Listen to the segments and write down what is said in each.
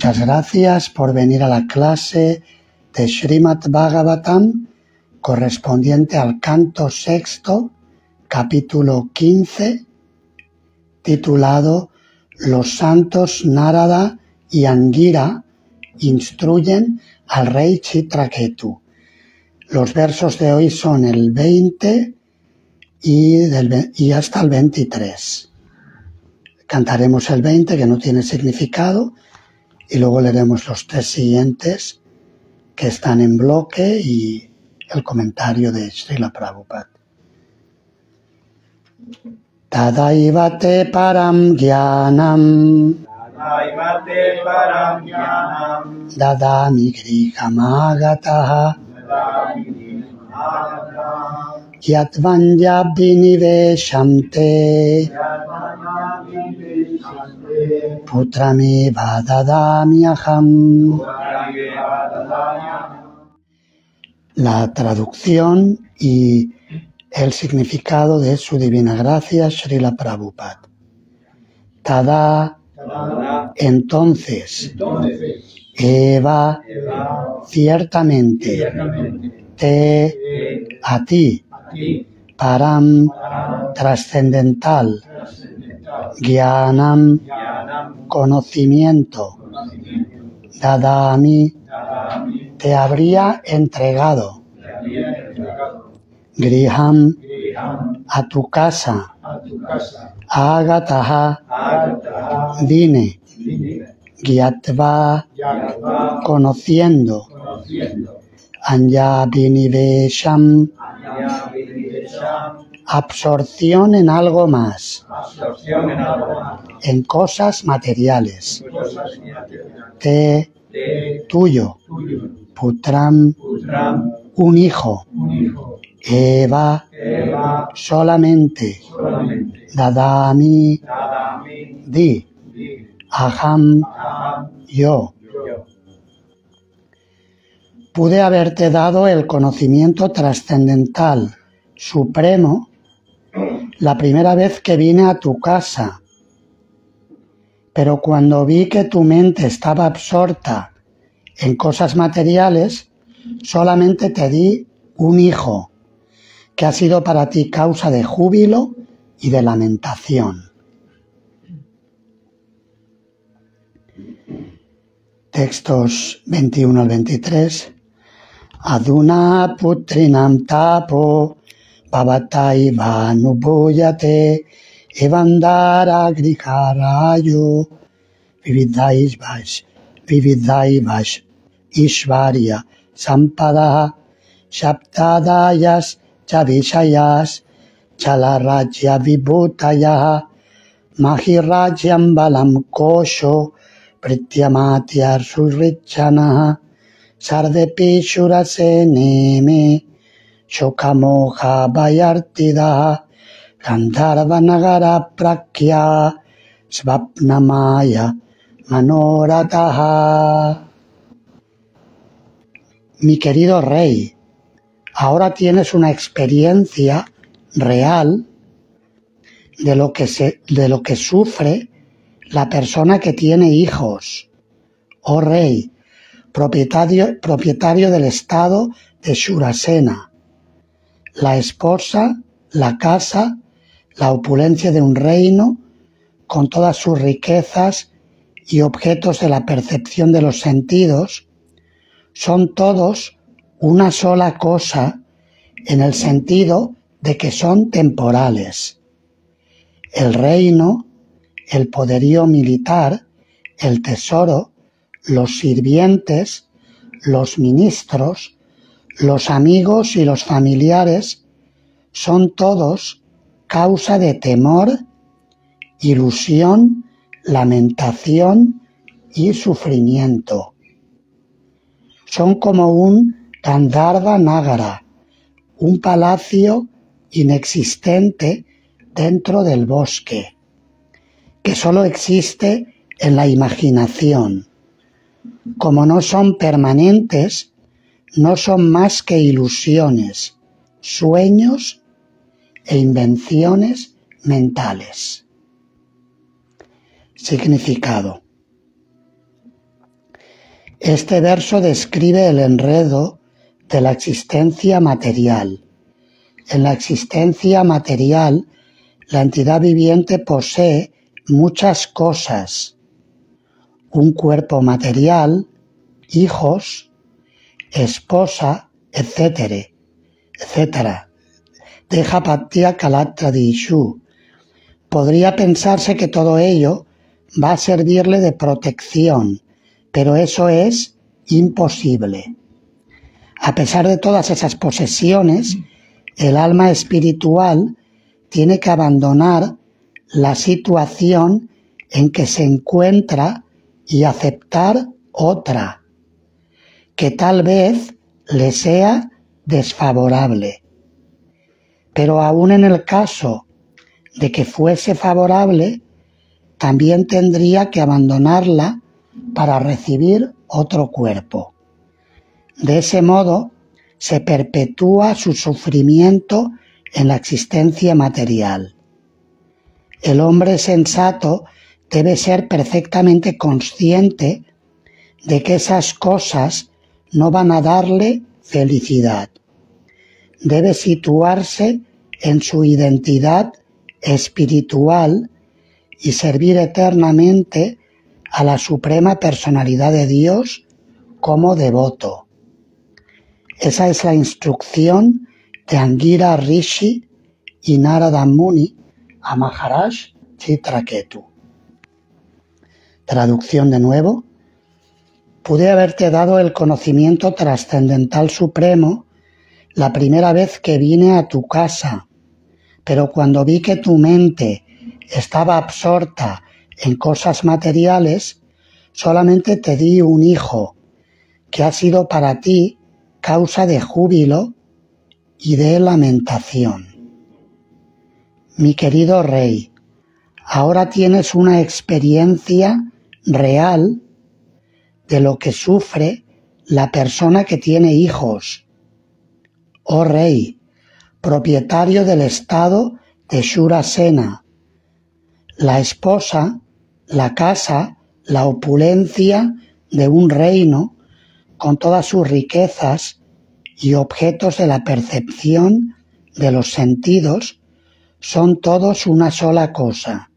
Muchas gracias por venir a la clase de Srimad Bhagavatam correspondiente al canto sexto, capítulo 15, titulado Los santos Narada y Angira instruyen al rey Chitraketu. Los versos de hoy son el 20 y hasta el 23. Cantaremos el 20, que no tiene significado, y luego leeremos los 3 siguientes, que están en bloque, y el comentario de Srila Prabhupada. Tadaivate param jnanam dadami grihamagatah yatvanya biniveshamte putrameva dadamyaham. La traducción y el significado de su divina gracia, Srila Prabhupada. Tada, entonces, Eva, ciertamente, te, a ti, param, trascendental, jnanam, conocimiento, dadami, te habría entregado, griham, a tu casa, agataha, vine, gyatva, conociendo, anya binivesham, absorción en algo más, en cosas materiales, te, tuyo, putram, un hijo, Eva, solamente, dadami, di, aham, yo. Pude haberte dado el conocimiento trascendental, supremo, la primera vez que vine a tu casa, pero cuando vi que tu mente estaba absorta en cosas materiales, solamente te di un hijo, que ha sido para ti causa de júbilo y de lamentación. Textos 21 al 23. Aduna putrinam tapo bhavatai vanubhuyate evandara griharayo vividaivash ishvarya sampada Shaptadayas chavishayas chalarajya vibhutaya mahirajyam balam kosho prityamatya surrichana sardepi shuraseneme shokamoha vayartida gandharva nagara prakya svapnamaya manorataha. Mi querido rey, ahora tienes una experiencia real de lo que sufre la persona que tiene hijos. Oh rey, propietario del estado de Shurasena, la esposa, la casa, la opulencia de un reino, con todas sus riquezas y objetos de la percepción de los sentidos, son todos una sola cosa en el sentido de que son temporales. El reino, el poderío militar, el tesoro, los sirvientes, los ministros, los amigos y los familiares son todos causa de temor, ilusión, lamentación y sufrimiento. Son como un Gandharva Nagara, un palacio inexistente dentro del bosque, que solo existe en la imaginación. Como no son permanentes, no son más que ilusiones, sueños e invenciones mentales. Significado. Este verso describe el enredo de la existencia material. En la existencia material, la entidad viviente posee muchas cosas: un cuerpo material, hijos, esposa, etcétera. Deja pattia kalatra dishu. Podría pensarse que todo ello va a servirle de protección, pero eso es imposible. A pesar de todas esas posesiones, el alma espiritual tiene que abandonar la situación en que se encuentra y aceptar otra, que tal vez le sea desfavorable. Pero aún en el caso de que fuese favorable, también tendría que abandonarla para recibir otro cuerpo. De ese modo, se perpetúa su sufrimiento en la existencia material. El hombre sensato debe ser perfectamente consciente de que esas cosas no van a darle felicidad. Debe situarse en su identidad espiritual y servir eternamente a la Suprema Personalidad de Dios como devoto. Esa es la instrucción de Angira Rishi y Narada Muni a Maharaj Chitraketu. Traducción de nuevo. Pude haberte dado el conocimiento trascendental supremo la primera vez que vine a tu casa, pero cuando vi que tu mente estaba absorta en cosas materiales, solamente te di un hijo, que ha sido para ti causa de júbilo y de lamentación. Mi querido rey, ahora tienes una experiencia real de lo que sufre la persona que tiene hijos. Oh rey, propietario del estado de Shurasena, la esposa, la casa, la opulencia de un reino con todas sus riquezas y objetos de la percepción de los sentidos, son todos una sola cosa,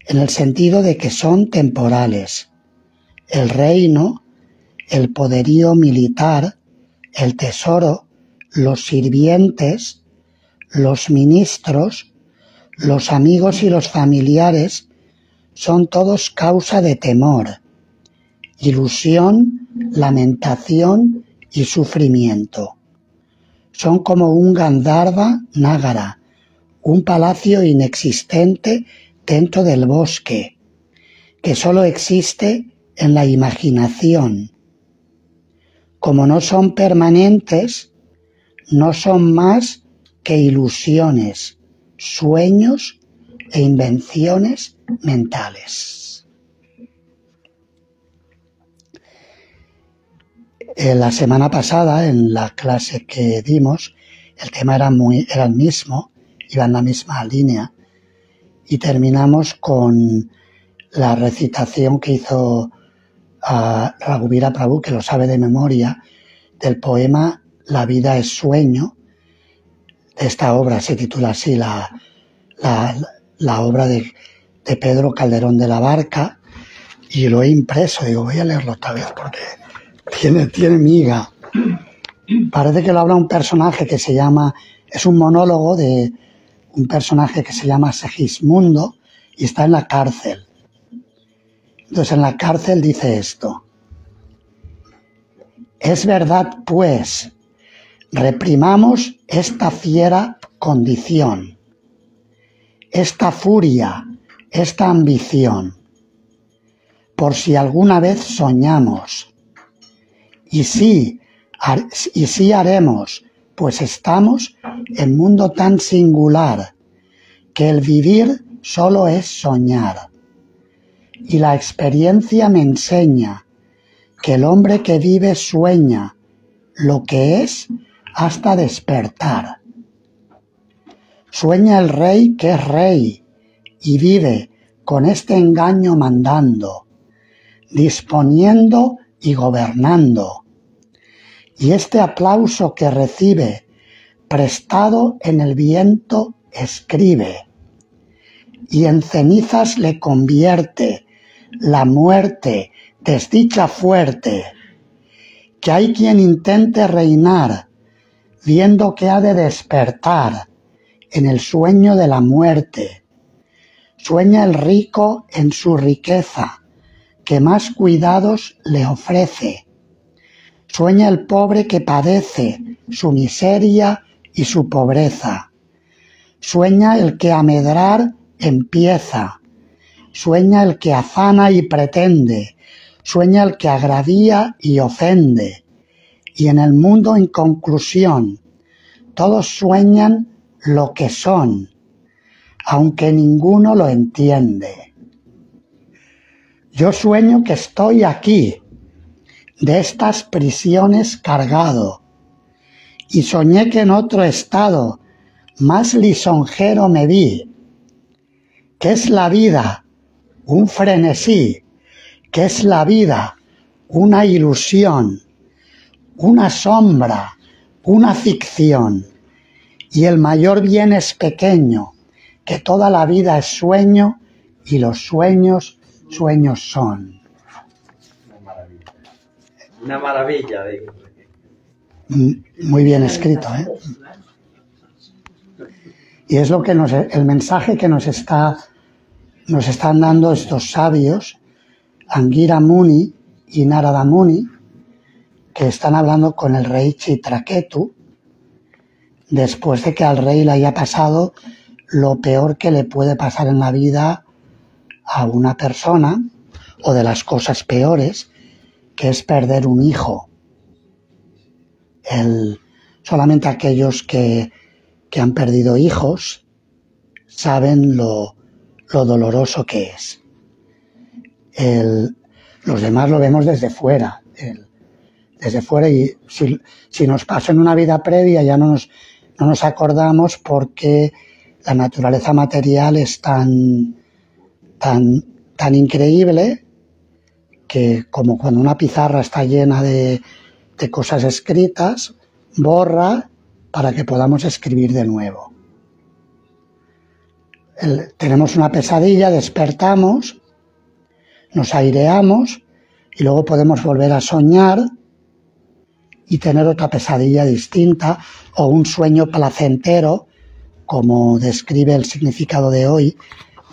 en el sentido de que son temporales. El reino, el poderío militar, el tesoro, los sirvientes, los ministros, los amigos y los familiares son todos causa de temor, ilusión, lamentación y sufrimiento. Son como un Gandharva Nagara, un palacio inexistente dentro del bosque, que solo existe en la imaginación. Como no son permanentes, no son más que ilusiones, sueños e invenciones mentales. La semana pasada, en la clase que dimos, el tema era el mismo, iba en la misma línea, y terminamos con la recitación que hizo Raghuvira Prabhu, que lo sabe de memoria, del poema La vida es sueño. Esta obra se titula así, la obra de Pedro Calderón de la Barca, y lo he impreso. Digo, voy a leerlo otra vez porque tiene miga. Parece que lo habla un personaje que se llama, es un monólogo de un personaje que se llama Segismundo y está en la cárcel. Entonces en la cárcel dice esto: es verdad, pues, reprimamos esta fiera condición, esta furia, esta ambición, por si alguna vez soñamos. Y sí haremos, pues estamos en mundo tan singular que el vivir solo es soñar. Y la experiencia me enseña que el hombre que vive sueña lo que es hasta despertar. Sueña el rey que es rey y vive con este engaño mandando, disponiendo y gobernando. Y este aplauso que recibe, prestado en el viento, escribe, y en cenizas le convierte la muerte, desdicha fuerte, que hay quien intente reinar, viendo que ha de despertar en el sueño de la muerte. Sueña el rico en su riqueza, que más cuidados le ofrece. Sueña el pobre que padece su miseria y su pobreza. Sueña el que a medrar empieza. Sueña el que afana y pretende. Sueña el que agravía y ofende. Y en el mundo, en conclusión, todos sueñan lo que son, aunque ninguno lo entiende. Yo sueño que estoy aquí, de estas prisiones cargado, y soñé que en otro estado más lisonjero me vi, que es la vida un frenesí, que es la vida una ilusión, una sombra, una ficción, y el mayor bien es pequeño, que toda la vida es sueño y los sueños, sueños son. Una maravilla. Muy bien escrito, ¿eh? Y es lo que el mensaje que nos están dando estos sabios, Angira Muni y Narada Muni, que están hablando con el rey Chitraketu, después de que al rey le haya pasado lo peor que le puede pasar en la vida a una persona, o de las cosas peores, que es perder un hijo. Solamente aquellos que han perdido hijos saben lo doloroso que es. Los demás lo vemos desde fuera. Desde fuera, y si nos pasó en una vida previa ya no nos acordamos, porque la naturaleza material es tan increíble que, como cuando una pizarra está llena de cosas escritas, borra para que podamos escribir de nuevo. Tenemos una pesadilla, despertamos, nos aireamos y luego podemos volver a soñar y tener otra pesadilla distinta, o un sueño placentero, como describe el significado de hoy.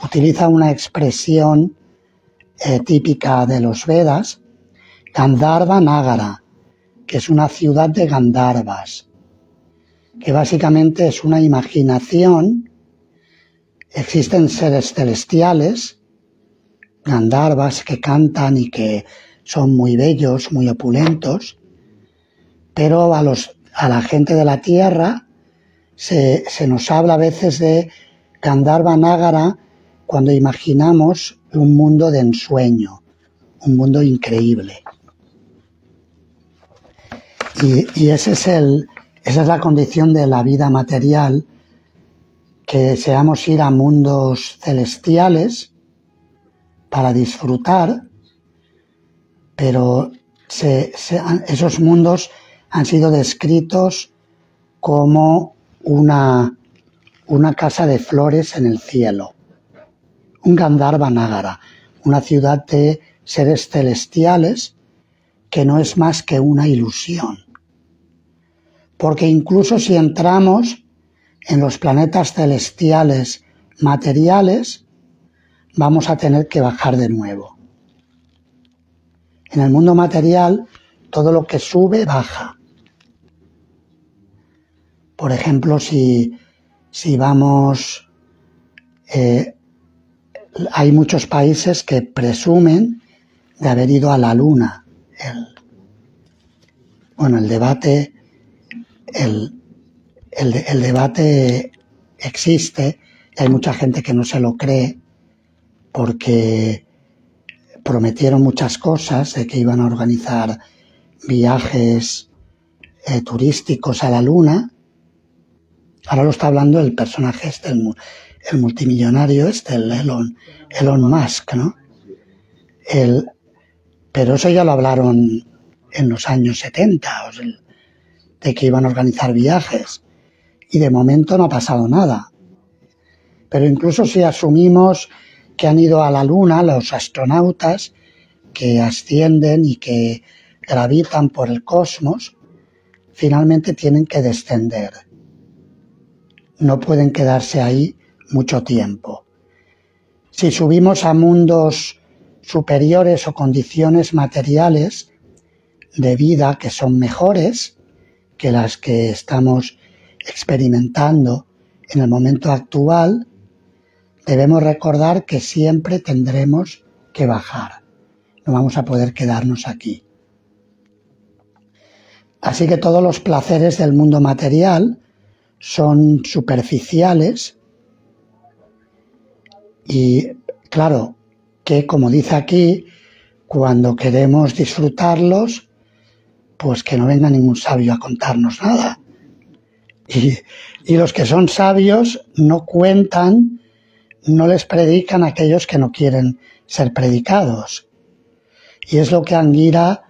Utiliza una expresión típica de los Vedas, Gandharva Nagara, que es una ciudad de Gandharvas, que básicamente es una imaginación. Existen seres celestiales, Gandharvas, que cantan y que son muy bellos, muy opulentos, pero a la gente de la tierra se nos habla a veces de Gandharva Nagara cuando imaginamos un mundo de ensueño, un mundo increíble. Y esa es la condición de la vida material, que deseamos ir a mundos celestiales para disfrutar, pero esos mundos han sido descritos como una casa de flores en el cielo, un Gandharva Nagara, una ciudad de seres celestiales que no es más que una ilusión. Porque incluso si entramos en los planetas celestiales materiales, vamos a tener que bajar de nuevo. En el mundo material, todo lo que sube, baja. Por ejemplo, si vamos... hay muchos países que presumen de haber ido a la Luna. El debate existe, y hay mucha gente que no se lo cree, porque prometieron muchas cosas, de que iban a organizar viajes turísticos a la Luna. Ahora lo está hablando el personaje el multimillonario el Elon Musk, ¿no? Pero eso ya lo hablaron en los años 70, o sea, de que iban a organizar viajes. Y de momento no ha pasado nada. Pero incluso si asumimos que han ido a la Luna los astronautas que ascienden y que gravitan por el cosmos, finalmente tienen que descender. No pueden quedarse ahí mucho tiempo. Si subimos a mundos superiores o condiciones materiales de vida que son mejores que las que estamos experimentando en el momento actual, debemos recordar que siempre tendremos que bajar. No vamos a poder quedarnos aquí. Así que todos los placeres del mundo material son superficiales y, claro, que como dice aquí, cuando queremos disfrutarlos, pues que no venga ningún sabio a contarnos nada. Y los que son sabios no cuentan, no les predican a aquellos que no quieren ser predicados. Y es lo que Anguira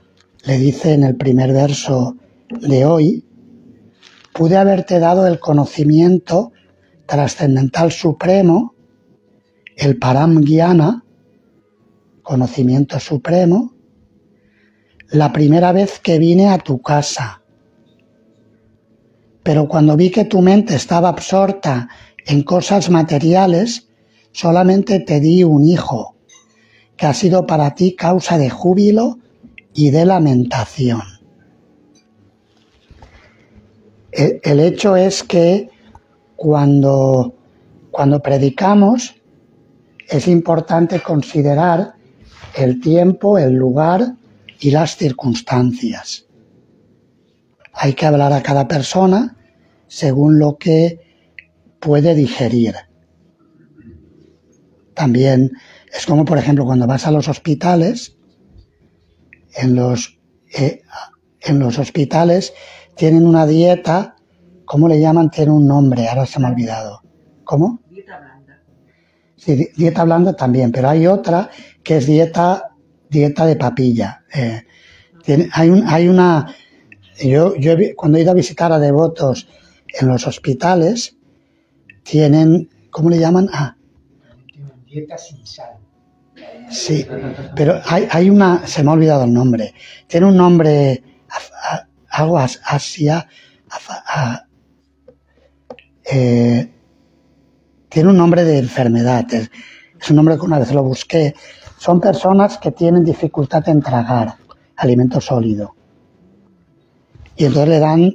le dice en el primer verso de hoy: pude haberte dado el conocimiento trascendental supremo, el Param Gyana, conocimiento supremo, la primera vez que vine a tu casa. Pero cuando vi que tu mente estaba absorta en cosas materiales, solamente te di un hijo, que ha sido para ti causa de júbilo y de lamentación. El hecho es que cuando predicamos es importante considerar el tiempo, el lugar y las circunstancias. Hay que hablar a cada persona según lo que puede digerir. También es como, por ejemplo, cuando vas a los hospitales, en los hospitales tienen una dieta, ¿cómo le llaman? Tiene un nombre, ahora se me ha olvidado. ¿Cómo? Dieta blanda. Sí, dieta blanda también, pero hay otra que es dieta de papilla. Cuando he ido a visitar a devotos en los hospitales, tienen, ¿cómo le llaman? Dieta sin sal. Sí, pero hay una, se me ha olvidado el nombre, tiene un nombre, algo Asia, tiene un nombre de enfermedad, es un nombre que una vez lo busqué. Son personas que tienen dificultad en tragar alimento sólido. Y entonces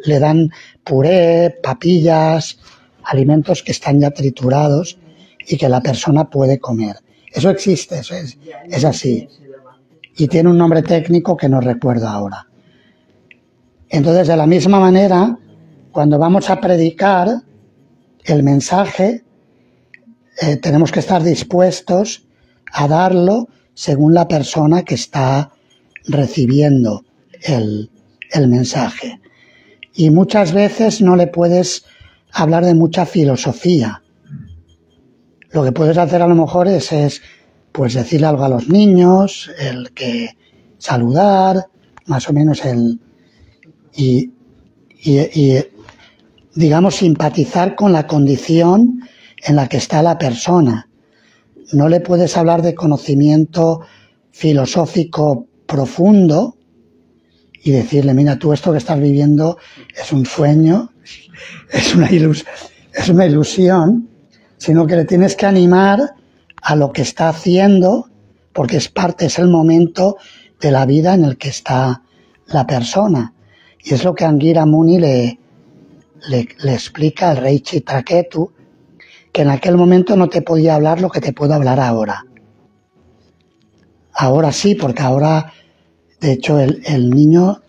le dan puré, papillas, alimentos que están ya triturados y que la persona puede comer. Eso existe, eso es así. Y tiene un nombre técnico que no recuerdo ahora. Entonces, de la misma manera, cuando vamos a predicar el mensaje, tenemos que estar dispuestos a darlo según la persona que está recibiendo el mensaje. Y muchas veces no le puedes hablar de mucha filosofía. Lo que puedes hacer a lo mejor es pues decirle algo a los niños, el que saludar, más o menos y digamos simpatizar con la condición en la que está la persona. No le puedes hablar de conocimiento filosófico profundo y decirle, mira, tú esto que estás viviendo es un sueño, es una ilusión, sino que le tienes que animar a lo que está haciendo, porque es el momento de la vida en el que está la persona. Y es lo que Anguira Muni le explica al rey Chitraketu, que en aquel momento no te podía hablar lo que te puedo hablar ahora. Ahora sí, porque ahora, de hecho, el niño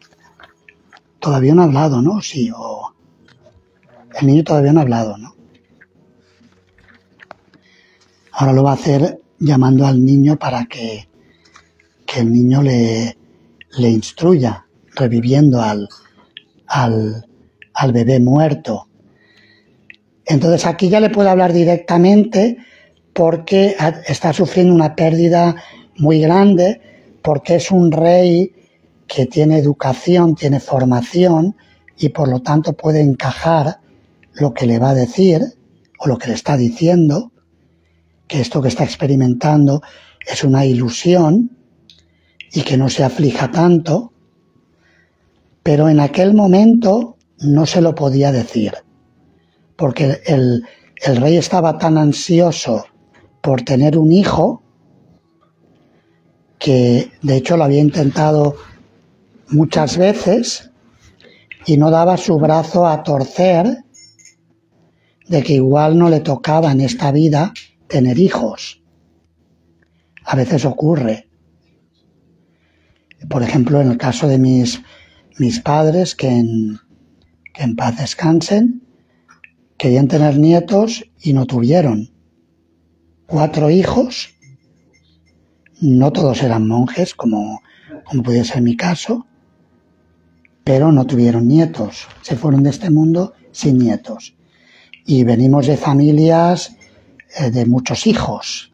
todavía no ha hablado, ¿no? Sí, el niño todavía no ha hablado, ¿no? Ahora lo va a hacer llamando al niño para que el niño le instruya, reviviendo al bebé muerto. Entonces aquí ya le puedo hablar directamente porque está sufriendo una pérdida muy grande porque es un rey que tiene educación, tiene formación y por lo tanto puede encajar lo que le va a decir o lo que le está diciendo, que esto que está experimentando es una ilusión y que no se aflija tanto, pero en aquel momento no se lo podía decir, porque el rey estaba tan ansioso por tener un hijo que de hecho lo había intentado muchas veces y no daba su brazo a torcer de que igual no le tocaba en esta vida tener hijos. A veces ocurre. Por ejemplo, en el caso de mis padres, que en paz descansen, querían tener nietos y no tuvieron. 4 hijos, no todos eran monjes, como pudiera ser mi caso, pero no tuvieron nietos. Se fueron de este mundo sin nietos. Y venimos de familias de muchos hijos.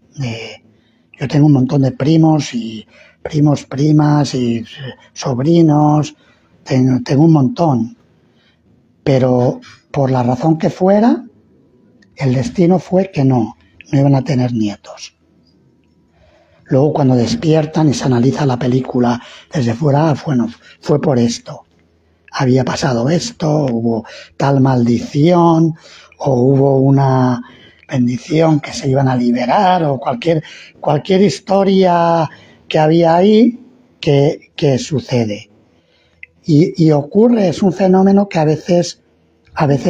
Yo tengo un montón de primos y primas y sobrinos. Tengo un montón. Pero por la razón que fuera, el destino fue que no iban a tener nietos. Luego cuando despiertan y se analiza la película desde fuera, bueno, fue por esto. Había pasado esto, hubo tal maldición, o hubo una bendición que se iban a liberar, o cualquier historia que había ahí que sucede. Y ocurre, es un fenómeno que a veces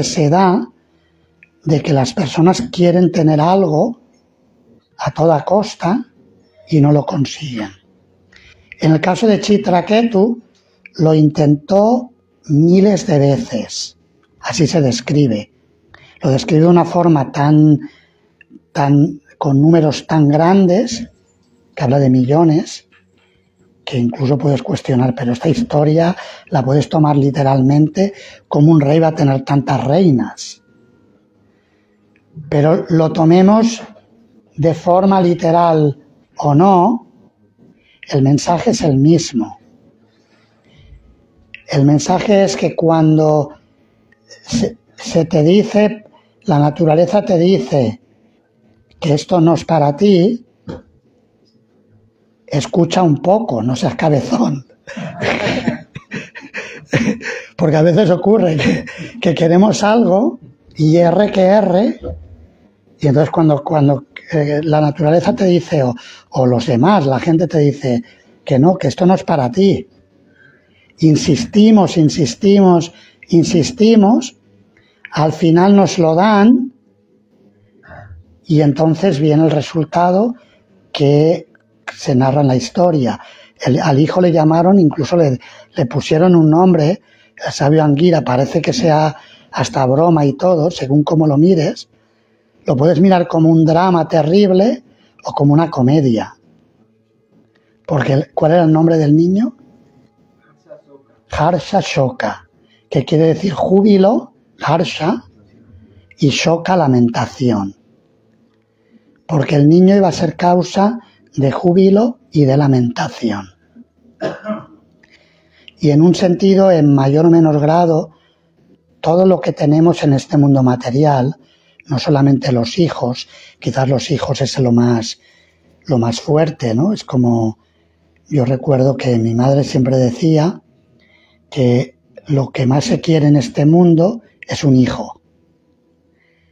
se da, de que las personas quieren tener algo a toda costa y no lo consiguen. En el caso de Chitraketu, lo intentó miles de veces, así se describe. Lo describe de una forma con números tan grandes, que habla de millones, que incluso puedes cuestionar, pero esta historia la puedes tomar literalmente, como un rey va a tener tantas reinas. Pero lo tomemos de forma literal o no, el mensaje es el mismo. El mensaje es que cuando se te dice, la naturaleza te dice que esto no es para ti, escucha un poco, no seas cabezón. Porque a veces ocurre que queremos algo y erre, y entonces cuando la naturaleza te dice, o los demás, la gente te dice que no, que esto no es para ti, insistimos, al final nos lo dan y entonces viene el resultado que se narra en la historia. Al hijo le llamaron, incluso le pusieron un nombre, el sabio Anguira, parece que sea hasta broma y todo, según cómo lo mires. Lo puedes mirar como un drama terrible o como una comedia. Porque, ¿cuál era el nombre del niño? Harsha Shoka, que quiere decir júbilo, Harsha, y Shoka, lamentación. Porque el niño iba a ser causa de júbilo y de lamentación. Y en un sentido, en mayor o menor grado, todo lo que tenemos en este mundo material, no solamente los hijos, quizás los hijos es lo más fuerte, ¿no? Es como, yo recuerdo que mi madre siempre decía que lo que más se quiere en este mundo es un hijo.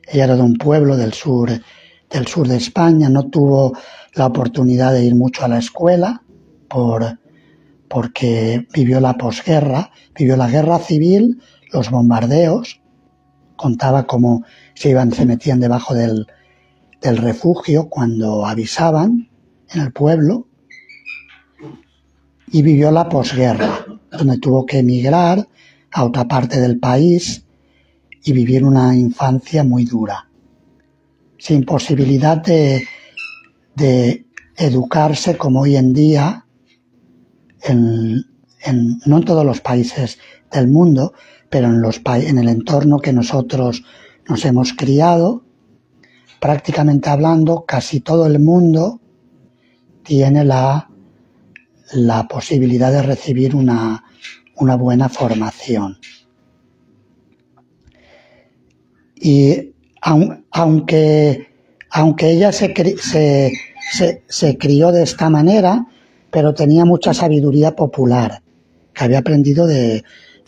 Ella era de un pueblo del sur de España, no tuvo la oportunidad de ir mucho a la escuela porque vivió la posguerra, vivió la guerra civil, los bombardeos, contaba cómo se metían debajo del refugio cuando avisaban en el pueblo, y vivió la posguerra, donde tuvo que emigrar a otra parte del país y vivir una infancia muy dura, sin posibilidad de educarse como hoy en día, no en todos los países del mundo, pero en el entorno que nosotros nos hemos criado, prácticamente hablando, casi todo el mundo tiene la la posibilidad de recibir una buena formación. Y aunque ella se crió de esta manera, pero tenía mucha sabiduría popular, que había aprendido de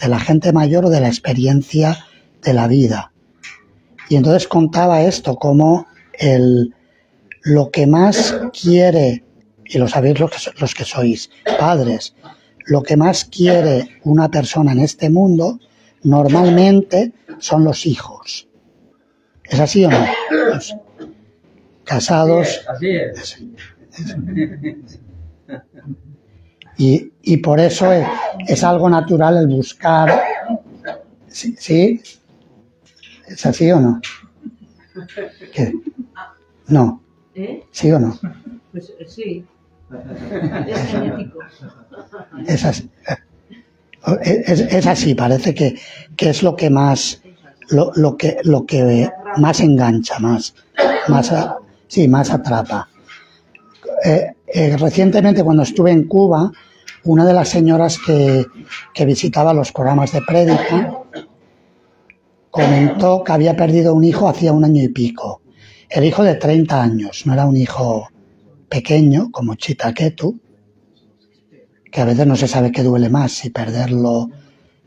la gente mayor o de la experiencia de la vida. Y entonces contaba esto, como lo que más quiere, y lo sabéis los que sois padres, lo que más quiere una persona en este mundo, normalmente son los hijos. ¿Es así o no? Los casados. Así es. Y por eso es algo natural el buscar. ¿Sí? ¿Es así o no? ¿Qué? No. ¿Sí o no? Pues sí. Es genético. Es así. Es así, parece que es lo que más lo que más engancha, más atrapa. Recientemente, cuando estuve en Cuba, una de las señoras que visitaba los programas de prédica comentó que había perdido un hijo hacía 1 año y pico. El hijo de 30 años, no era un hijo pequeño como Chitaketu, que a veces no se sabe qué duele más, si perderlo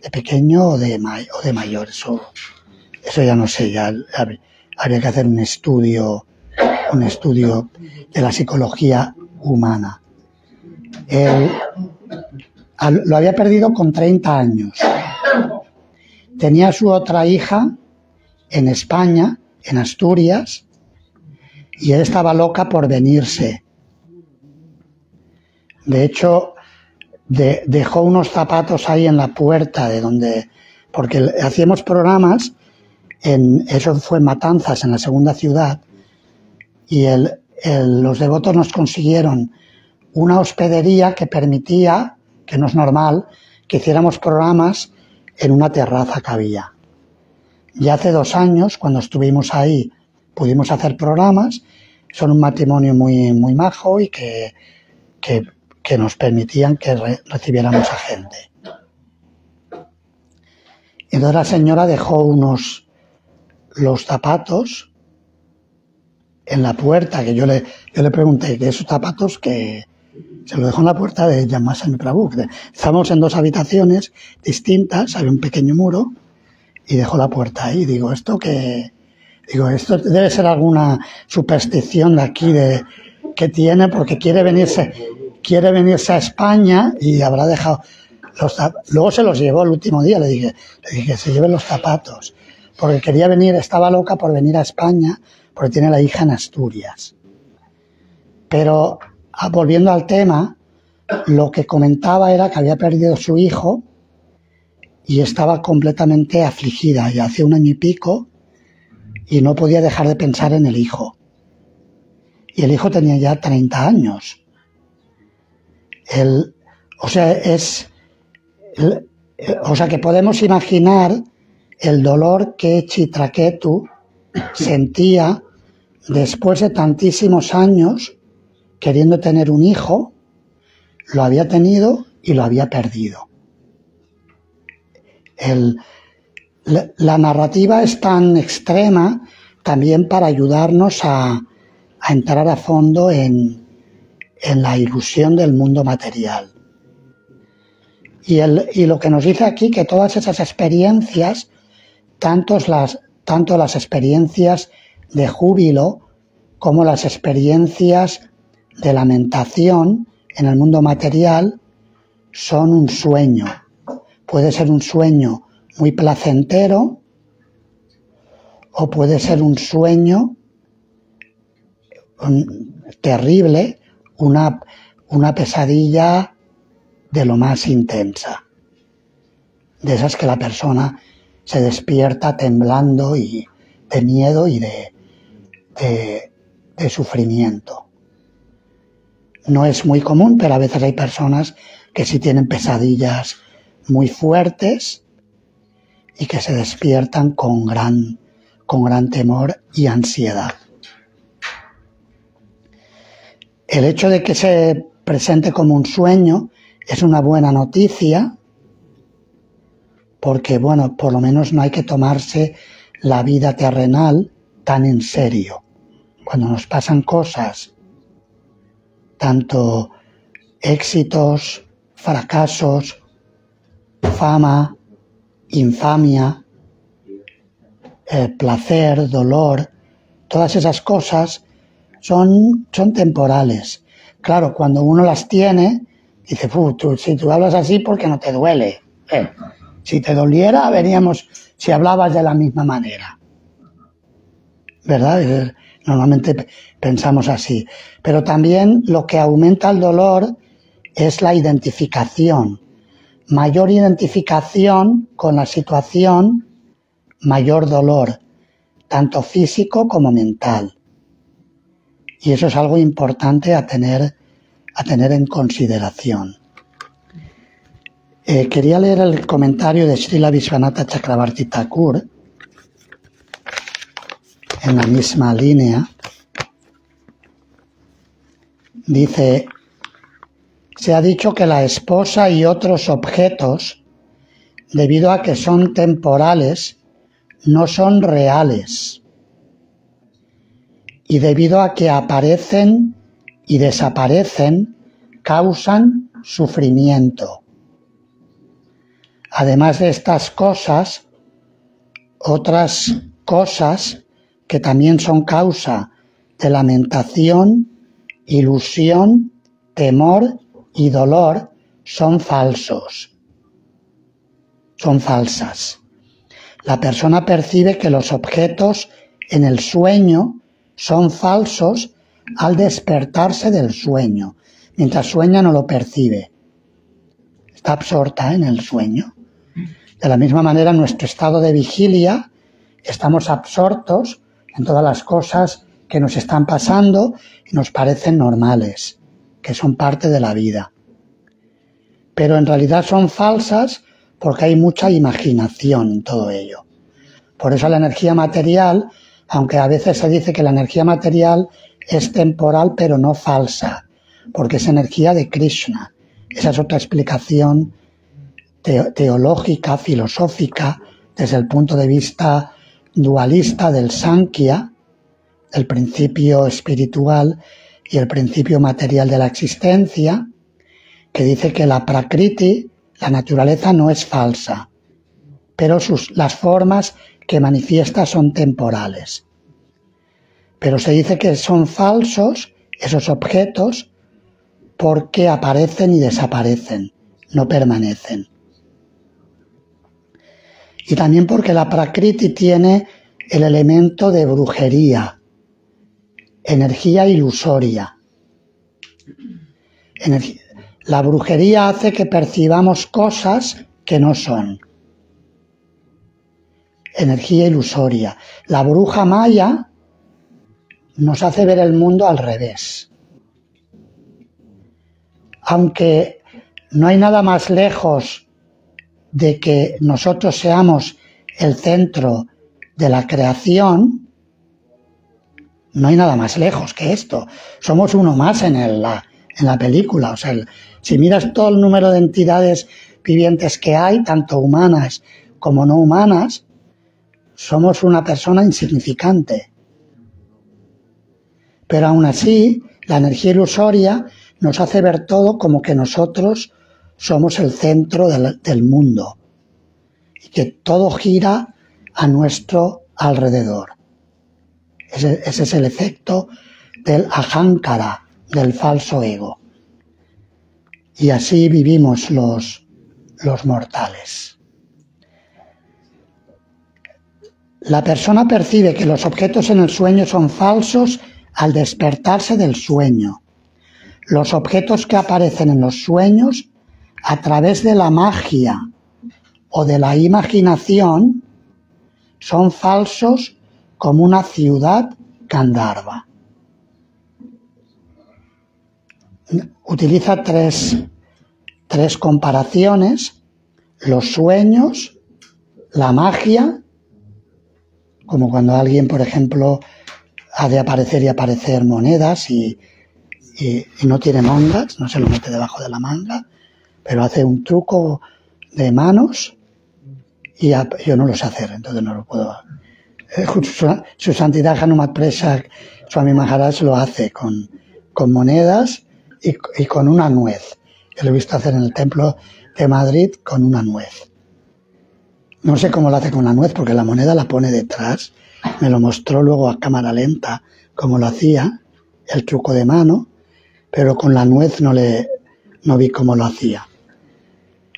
de pequeño o de mayor. Eso ya no sé, ya habría que hacer un estudio de la psicología humana. Lo había perdido con 30 años. Tenía su otra hija en España, en Asturias, y él estaba loca por venirse. De hecho, dejó unos zapatos ahí en la puerta de donde, porque hacíamos programas, eso fue en Matanzas, en la segunda ciudad, y los devotos nos consiguieron una hospedería que permitía, que no es normal, que hiciéramos programas en una terraza que había. Y hace 2 años, cuando estuvimos ahí, pudimos hacer programas. Son un matrimonio muy, muy majo y que nos permitían que recibiéramos a gente. Entonces la señora dejó los zapatos en la puerta, que yo le pregunté que esos zapatos, que se lo dejó en la puerta de Yamasa Prabhu. Estábamos en 2 habitaciones distintas, había un pequeño muro, y dejó la puerta ahí. Digo, esto debe ser alguna superstición de aquí que tiene, porque quiere venirse a España y habrá dejado luego se los llevó el último día. Le dije que se lleven los zapatos, porque quería venir, estaba loca por venir a España, porque tiene la hija en Asturias. Pero volviendo al tema, lo que comentaba era que había perdido su hijo y estaba completamente afligida, ya hace 1 año y pico, y no podía dejar de pensar en el hijo. Y el hijo tenía ya 30 años. O sea que podemos imaginar el dolor que Chitraketu sentía después de tantísimos años queriendo tener un hijo. Lo había tenido y lo había perdido. La narrativa es tan extrema también para ayudarnos a entrar a fondo en la ilusión del mundo material. Y lo que nos dice aquí, que todas esas experiencias, tanto las experiencias de júbilo como las experiencias de lamentación en el mundo material, son un sueño. Puede ser un sueño muy placentero o puede ser un sueño terrible, una pesadilla de lo más intensa, de esas que la persona se despierta temblando y de miedo y de sufrimiento. No es muy común, pero a veces hay personas que sí tienen pesadillas muy fuertes y que se despiertan con gran temor y ansiedad. El hecho de que se presente como un sueño es una buena noticia, porque, bueno, por lo menos no hay que tomarse la vida terrenal tan en serio. Cuando nos pasan cosas, tanto éxitos, fracasos, fama, infamia, placer, dolor, todas esas cosas son temporales. Claro, cuando uno las tiene, dice, si tú hablas así, ¿porque no te duele? Si te doliera, veríamos si hablabas de la misma manera. ¿Verdad? Normalmente pensamos así. Pero también lo que aumenta el dolor es la identificación. Mayor identificación con la situación, mayor dolor, tanto físico como mental. Y eso es algo importante a tener en consideración. Quería leer el comentario de Srila Vishwanatha Chakravarti Thakur en la misma línea. Dice, se ha dicho que la esposa y otros objetos, debido a que son temporales, no son reales. Y debido a que aparecen y desaparecen, causan sufrimiento. Además de estas cosas, otras cosas que también son causa de lamentación, ilusión, temor y dolor son falsos. Son falsas. La persona percibe que los objetos en el sueño son falsos al despertarse del sueño. Mientras sueña no lo percibe. Está absorta en el sueño. De la misma manera, en nuestro estado de vigilia, estamos absortos en todas las cosas que nos están pasando y nos parecen normales, que son parte de la vida. Pero en realidad son falsas porque hay mucha imaginación en todo ello. Por eso la energía material, aunque a veces se dice que la energía material es temporal pero no falsa, porque es energía de Krishna. Esa es otra explicación teológica, filosófica, desde el punto de vista dualista del Sankhya, el principio espiritual y el principio material de la existencia, que dice que la Prakriti, la naturaleza, no es falsa, pero las formas que manifiesta son temporales. Pero se dice que son falsos esos objetos porque aparecen y desaparecen, no permanecen. Y también porque la Prakriti tiene el elemento de brujería, energía ilusoria. La brujería hace que percibamos cosas que no son. Energía ilusoria. La bruja maya nos hace ver el mundo al revés. Aunque no hay nada más lejos de que nosotros seamos el centro de la creación, no hay nada más lejos que esto. Somos uno más en la película. O sea, si miras todo el número de entidades vivientes que hay, tanto humanas como no humanas, somos una persona insignificante. Pero aún así, la energía ilusoria nos hace ver todo como que nosotros somos el centro del mundo y que todo gira a nuestro alrededor. Ese es el efecto del ahankara, del falso ego. Y así vivimos los mortales. La persona percibe que los objetos en el sueño son falsos al despertarse del sueño. Los objetos que aparecen en los sueños, a través de la magia o de la imaginación, son falsos como una ciudad Gandharva. Utiliza tres comparaciones: los sueños, la magia, como cuando alguien, por ejemplo, ha de aparecer y aparecer monedas y y no tiene mangas, no se lo mete debajo de la manga, pero hace un truco de manos y yo no lo sé hacer, entonces no lo puedo. Su Santidad Hanumat Presa Swami Maharaj lo hace con monedas y con una nuez. Yo lo he visto hacer en el templo de Madrid con una nuez. No sé cómo lo hace con la nuez porque la moneda la pone detrás. Me lo mostró luego a cámara lenta cómo lo hacía, el truco de mano, pero con la nuez no vi cómo lo hacía.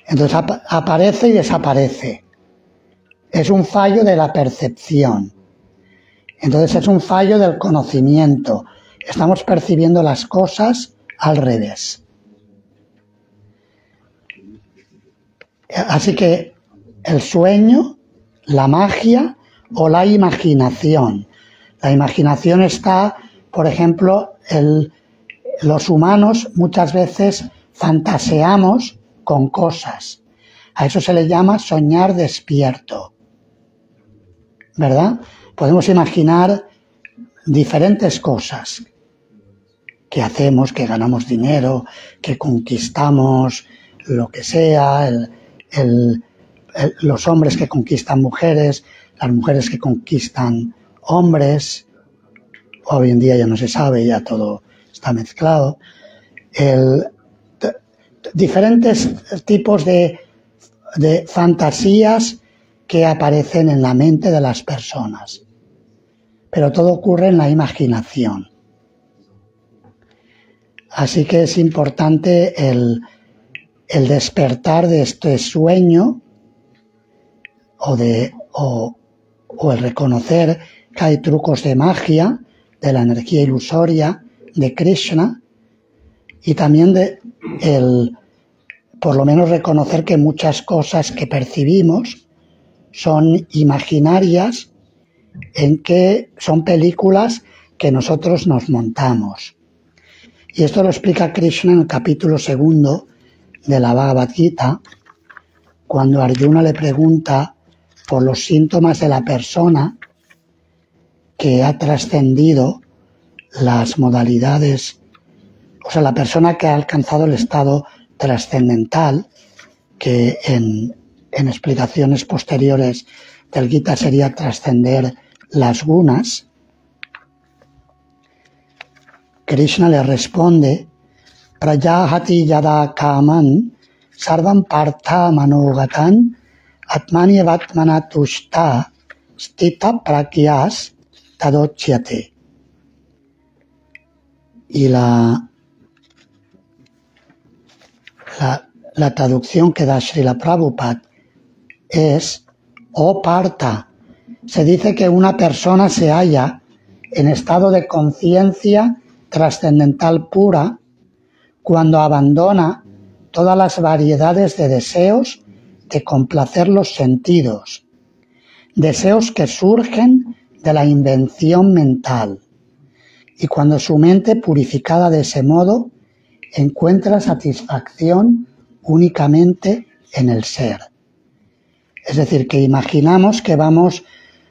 Entonces aparece y desaparece. Es un fallo de la percepción. Entonces es un fallo del conocimiento. Estamos percibiendo las cosas al revés. Así que el sueño, la magia o la imaginación. La imaginación está, por ejemplo, los humanos muchas veces fantaseamos con cosas. A eso se le llama soñar despierto. ¿Verdad? Podemos imaginar diferentes cosas que hacemos, que ganamos dinero, que conquistamos lo que sea, los hombres que conquistan mujeres, las mujeres que conquistan hombres. Hoy en día ya no se sabe, ya todo está mezclado. Diferentes tipos de fantasías que aparecen en la mente de las personas. Pero todo ocurre en la imaginación. Así que es importante el despertar de este sueño o el reconocer que hay trucos de magia, de la energía ilusoria de Krishna, y también por lo menos reconocer que muchas cosas que percibimos son imaginarias, en que son películas que nosotros nos montamos. Y esto lo explica Krishna en el capítulo 2 de la Bhagavad Gita, cuando Arjuna le pregunta por los síntomas de la persona que ha trascendido las modalidades, o sea, la persona que ha alcanzado el estado trascendental, que en explicaciones posteriores del Gita sería trascender las gunas. Krishna le responde: Prajahati yada kaman sarvam partha manogatan atmanyevatmana tushta stita prakyas tadochyate. Y la traducción que da Srila Prabhupada es: oh Partha, se dice que una persona se halla en estado de conciencia trascendental pura cuando abandona todas las variedades de deseos de complacer los sentidos, deseos que surgen de la invención mental, y cuando su mente, purificada de ese modo, encuentra satisfacción únicamente en el ser. Es decir, que imaginamos que vamos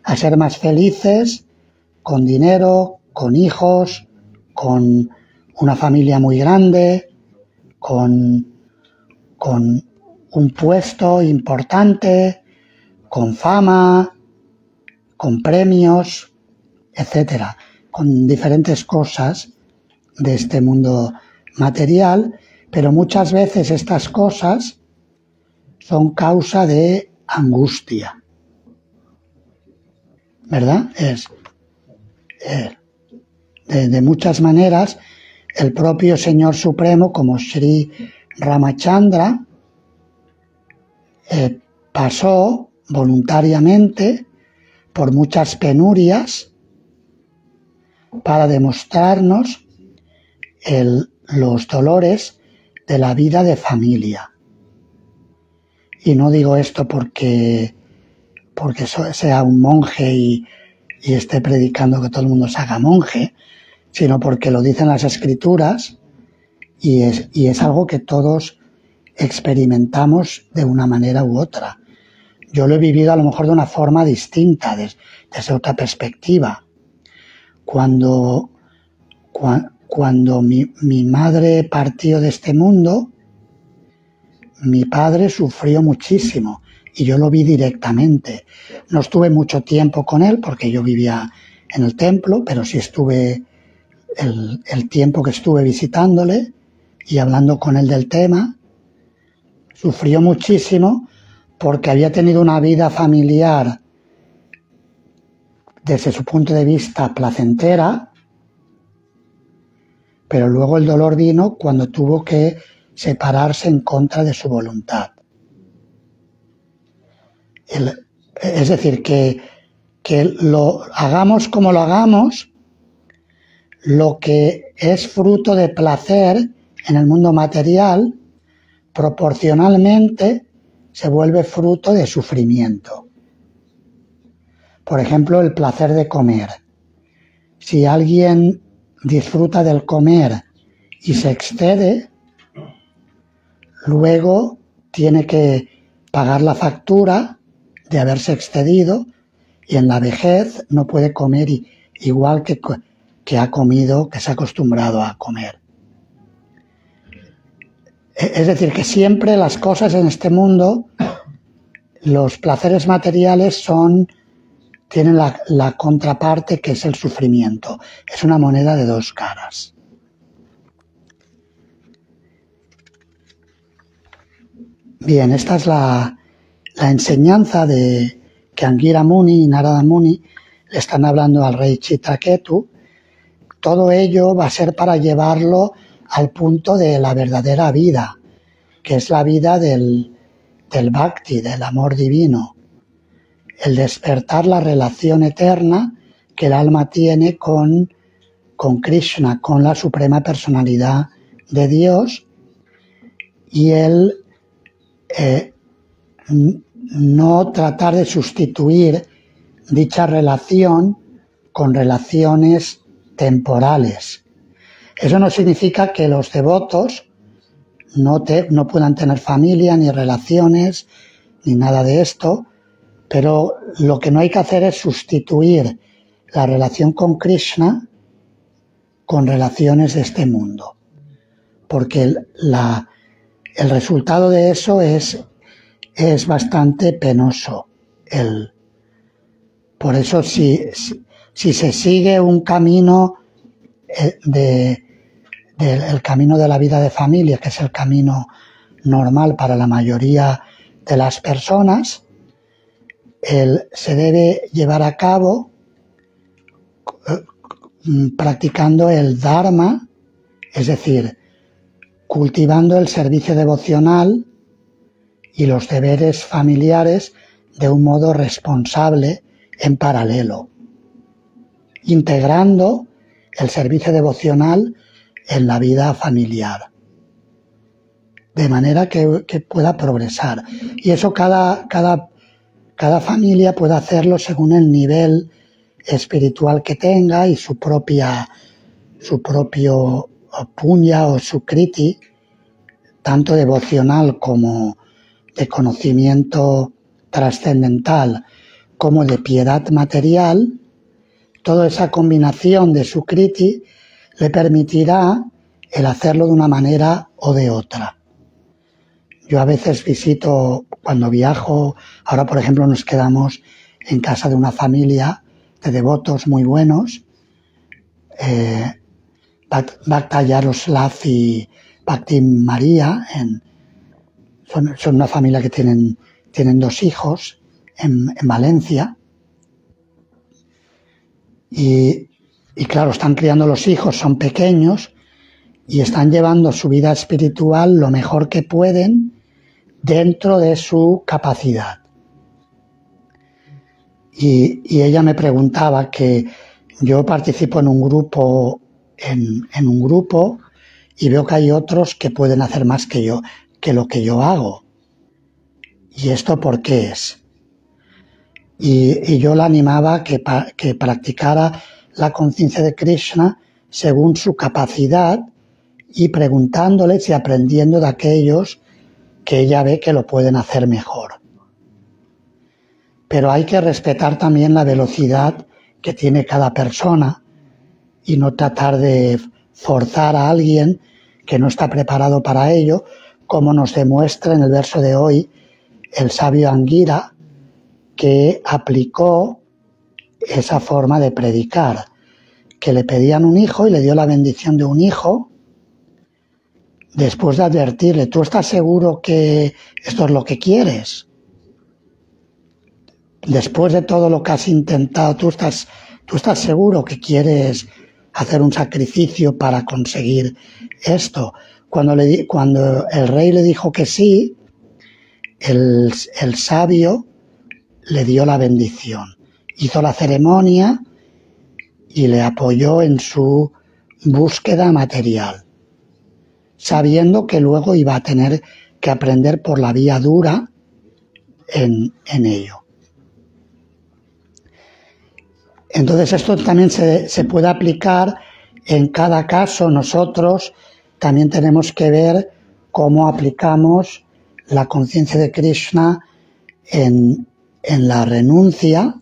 a ser más felices con dinero, con hijos, con una familia muy grande, con un puesto importante, con fama, con premios, etcétera, con diferentes cosas de este mundo material, pero muchas veces estas cosas son causa de angustia, ¿verdad? De muchas maneras, el propio Señor Supremo, como Sri Ramachandra, pasó voluntariamente por muchas penurias para demostrarnos los dolores de la vida de familia. Y no digo esto porque sea un monje y esté predicando que todo el mundo se haga monje, sino porque lo dicen las Escrituras y es algo que todos experimentamos de una manera u otra. Yo lo he vivido a lo mejor de una forma distinta, desde otra perspectiva. Cuando cuando mi madre partió de este mundo, mi padre sufrió muchísimo y yo lo vi directamente. No estuve mucho tiempo con él porque yo vivía en el templo, pero sí estuve el tiempo que estuve visitándole y hablando con él del tema. Sufrió muchísimo porque había tenido una vida familiar desde su punto de vista placentera, pero luego el dolor vino cuando tuvo que separarse en contra de su voluntad. Es decir, que lo hagamos como lo hagamos, lo que es fruto de placer en el mundo material, proporcionalmente se vuelve fruto de sufrimiento. Por ejemplo, el placer de comer. Si alguien disfruta del comer y se excede, luego tiene que pagar la factura de haberse excedido y en la vejez no puede comer igual que ha comido, que se ha acostumbrado a comer. Es decir, que siempre las cosas en este mundo, los placeres materiales tienen la contraparte que es el sufrimiento. Es una moneda de dos caras. Bien, esta es la enseñanza que Angira Muni y Narada Muni le están hablando al rey Chitraketu. Todo ello va a ser para llevarlo al punto de la verdadera vida, que es la vida del bhakti, del amor divino. El despertar la relación eterna que el alma tiene con Krishna, con la suprema personalidad de Dios, y el no tratar de sustituir dicha relación con relaciones temporales. Eso no significa que los devotos no puedan tener familia, ni relaciones, ni nada de esto, pero lo que no hay que hacer es sustituir la relación con Krishna con relaciones de este mundo, porque el resultado de eso es bastante penoso. Por eso, si se sigue un camino el camino de la vida de familia, que es el camino normal para la mayoría de las personas, se debe llevar a cabo practicando el Dharma, es decir, cultivando el servicio devocional y los deberes familiares de un modo responsable en paralelo, integrando el servicio devocional en la vida familiar, de manera que pueda progresar. Y eso cada familia puede hacerlo según el nivel espiritual que tenga y su propio punya o su kriti, tanto devocional como de conocimiento trascendental, como de piedad material. Toda esa combinación de su kriti le permitirá el hacerlo de una manera o de otra. Yo a veces visito, cuando viajo, ahora por ejemplo nos quedamos en casa de una familia de devotos muy buenos, Bhakta Yaroslav y Bhakti María, son una familia que tienen 2 hijos en Valencia, y claro, están criando los hijos, son pequeños y están llevando su vida espiritual lo mejor que pueden dentro de su capacidad. Y ella me preguntaba que yo participo en un grupo, y veo que hay otros que pueden hacer más que yo, que lo que yo hago. ¿Y esto por qué es? Y yo la animaba que practicara la conciencia de Krishna según su capacidad y preguntándoles y aprendiendo de aquellos que ella ve que lo pueden hacer mejor. Pero hay que respetar también la velocidad que tiene cada persona y no tratar de forzar a alguien que no está preparado para ello, como nos demuestra en el verso de hoy el sabio Anguira, que aplicó esa forma de predicar, que le pedían un hijo y le dio la bendición de un hijo, después de advertirle: ¿tú estás seguro que esto es lo que quieres? Después de todo lo que has intentado, ¿tú estás seguro que quieres hacer un sacrificio para conseguir esto? Cuando el rey le dijo que sí, el sabio le dio la bendición, hizo la ceremonia y le apoyó en su búsqueda material, sabiendo que luego iba a tener que aprender por la vía dura en ello. Entonces esto también se puede aplicar en cada caso. Nosotros también tenemos que ver cómo aplicamos la conciencia de Krishna en la renuncia,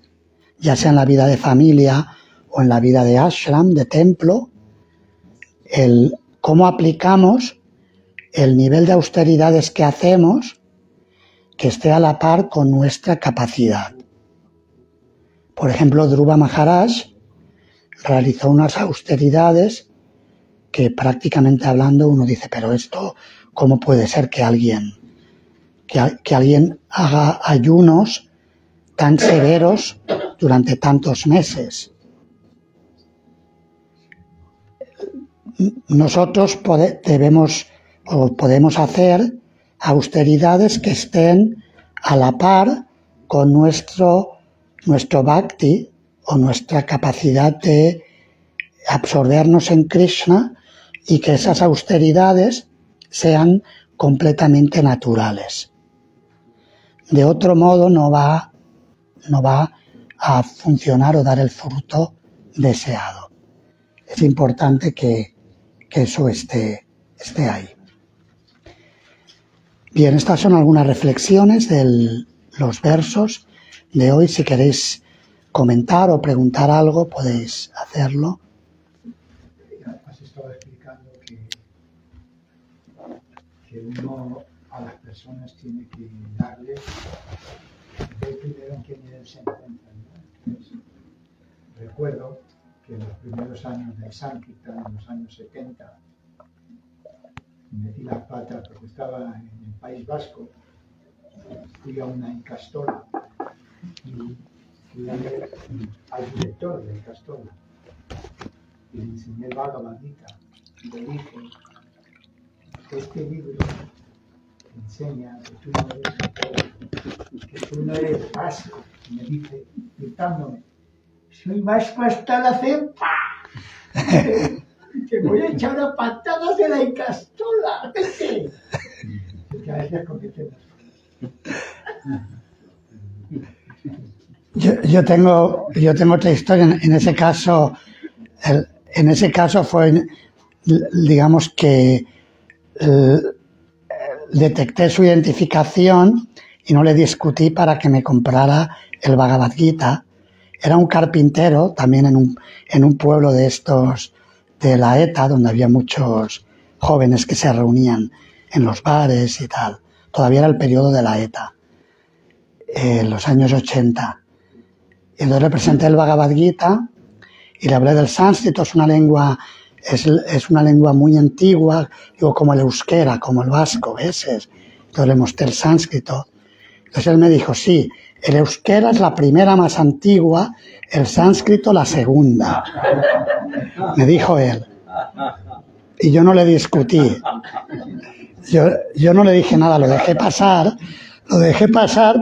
ya sea en la vida de familia o en la vida de ashram, de templo, cómo aplicamos el nivel de austeridades que hacemos que esté a la par con nuestra capacidad. Por ejemplo, Dhruva Maharaj realizó unas austeridades que, prácticamente hablando, uno dice: pero esto, ¿cómo puede ser que alguien haga ayunos tan severos durante tantos meses? Nosotros podemos hacer austeridades que estén a la par con nuestro bhakti o nuestra capacidad de absorbernos en Krishna, y que esas austeridades sean completamente naturales. De otro modo no va a funcionar o dar el fruto deseado. Es importante que eso esté ahí. Bien, estas son algunas reflexiones de los versos de hoy. Si queréis comentar o preguntar algo, podéis hacerlo. Has estado explicando que uno a las personas tiene que darles, ver primero en qué nivel se encuentran, ¿no? Entonces, recuerdo que en los primeros años del Sankirtan, en los años 70, metí las patas porque estaba en el País Vasco, fui a una Icastola y fui a ver al director de Icastola y le enseñé el Bhagavad Gita y le dije: este libro enseña que tú no eres que tú no eres vasco. Y me dice, gritándome: soy vasco hasta la cepa. Te voy a echar a patadas de la Icastola. Porque a veces cometemos. Yo tengo otra historia. En ese caso fue, digamos que detecté su identificación y no le discutí para que me comprara el Bhagavad Gita. Era un carpintero también en un pueblo de estos de la ETA, donde había muchos jóvenes que se reunían en los bares y tal. Todavía era el periodo de la ETA, en los años 80. Y entonces le presenté el Bhagavad Gita y le hablé del sánscrito. Es una lengua muy antigua, digo, como el euskera, como el vasco, ¿ves? Entonces le mostré el sánscrito. Entonces él me dijo: sí, el euskera es la primera más antigua, el sánscrito la segunda. Me dijo él. Y yo no le discutí. Yo no le dije nada, lo dejé pasar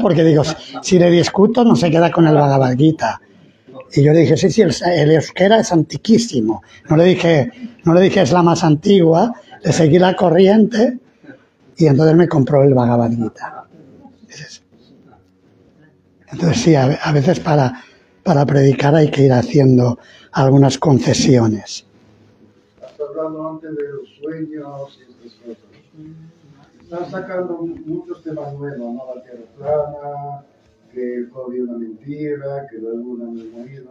porque digo, si le discuto no se queda con el Bhagavad Gita. Y yo le dije: sí, el euskera es antiquísimo. No le dije es la más antigua, le seguí la corriente y entonces me compró el Bhagavad Gita. Entonces sí, a veces para predicar hay que ir haciendo algunas concesiones. Estás hablando antes de los sueños y estas cosas. Están sacando muchos temas nuevos, ¿no? La tierra plana, que el COVID es una mentira, que la luna no es movida.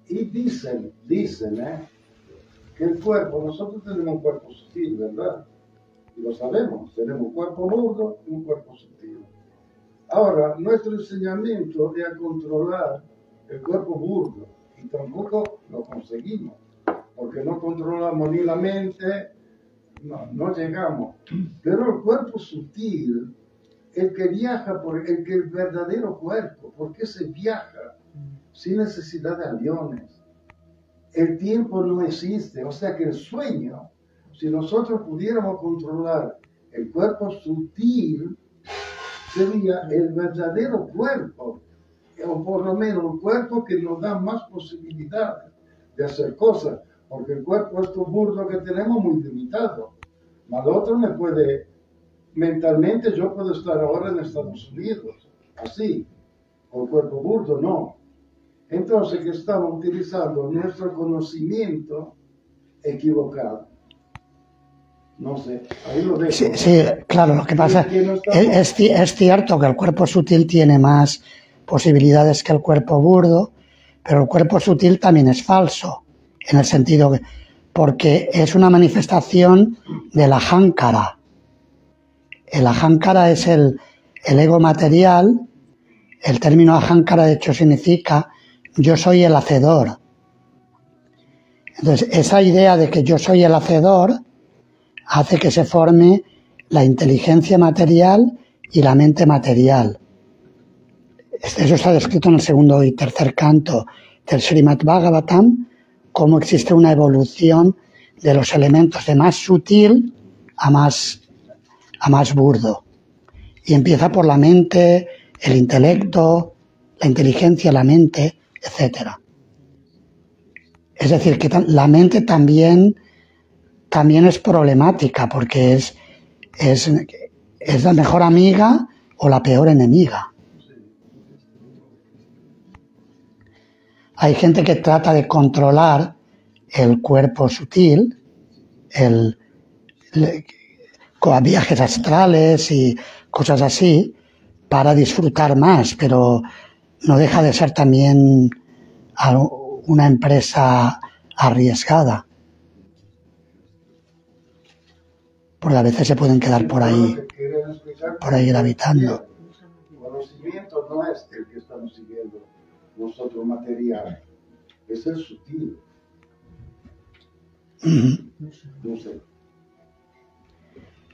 Y dicen, que que el cuerpo, nosotros tenemos un cuerpo sutil, ¿verdad? Y lo sabemos, tenemos un cuerpo burdo y un cuerpo sutil. Ahora, nuestro enseñamiento es a controlar el cuerpo burdo y tampoco lo conseguimos, porque no controlamos ni la mente, no llegamos. Pero el cuerpo sutil, el que viaja, el verdadero cuerpo, ¿por qué se viaja sin necesidad de aviones? El tiempo no existe, o sea que el sueño, si nosotros pudiéramos controlar el cuerpo sutil, sería el verdadero cuerpo, o por lo menos el cuerpo que nos da más posibilidades de hacer cosas, porque el cuerpo estos burdo que tenemos es muy limitado. Mas el otro me puede, mentalmente yo puedo estar ahora en Estados Unidos, así, con el cuerpo burdo no. Entonces que estamos utilizando nuestro conocimiento equivocado. No sé, ahí lo dejo. Sí, claro, lo que pasa es cierto que el cuerpo sutil tiene más posibilidades que el cuerpo burdo, pero el cuerpo sutil también es falso, en el sentido que, porque es una manifestación de la ahankara. El ahankara es el ego material. El término ahankara de hecho significa yo soy el hacedor. Entonces, esa idea de que yo soy el hacedor hace que se forme la inteligencia material y la mente material. Eso está descrito en el segundo y tercer canto del Srimad Bhagavatam, cómo existe una evolución de los elementos de más sutil a más burdo. Y empieza por la mente, el intelecto, la inteligencia, la mente, etc. Es decir, que la mente también es problemática, porque es la mejor amiga o la peor enemiga. Hay gente que trata de controlar el cuerpo sutil, con viajes astrales y cosas así, para disfrutar más, pero no deja de ser también una empresa arriesgada, porque a veces se pueden quedar por ahí gravitando. El conocimiento no es el que estamos siguiendo nosotros material, es el sutil. No sé.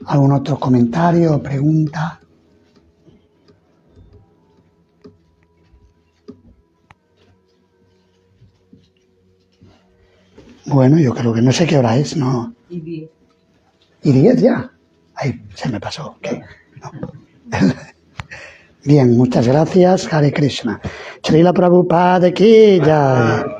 ¿Algún otro comentario o pregunta? Bueno, yo creo que no sé qué hora es, ¿no? Y 10. ¿Y 10 ya? Ay, se me pasó. Okay. No. Bien, muchas gracias. Hare Krishna. Srila Prabhupada ki jai.